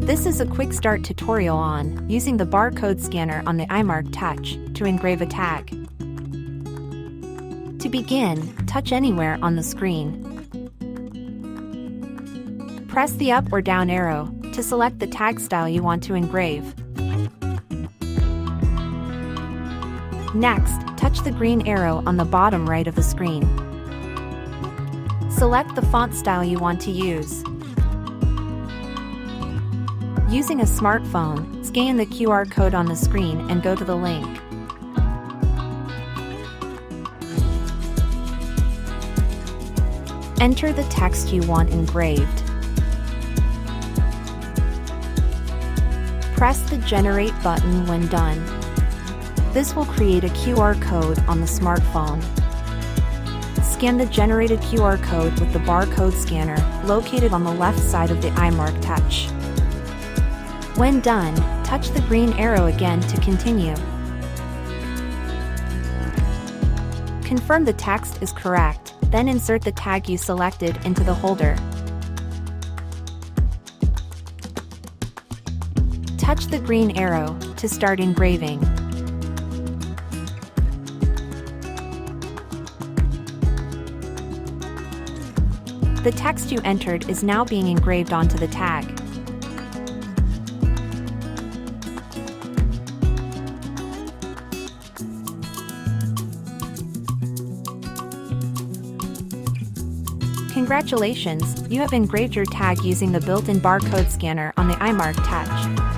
This is a quick start tutorial on using the barcode scanner on the iMARC Touch to engrave a tag. To begin, touch anywhere on the screen. Press the up or down arrow to select the tag style you want to engrave. Next, touch the green arrow on the bottom right of the screen. Select the font style you want to use. Using a smartphone, scan the QR code on the screen and go to the link. Enter the text you want engraved. Press the Generate button when done. This will create a QR code on the smartphone. Scan the generated QR code with the barcode scanner located on the left side of the iMARC Touch. When done, touch the green arrow again to continue. Confirm the text is correct, then insert the tag you selected into the holder. Touch the green arrow to start engraving. The text you entered is now being engraved onto the tag. Congratulations, you have engraved your tag using the built-in barcode scanner on the iMARC Touch.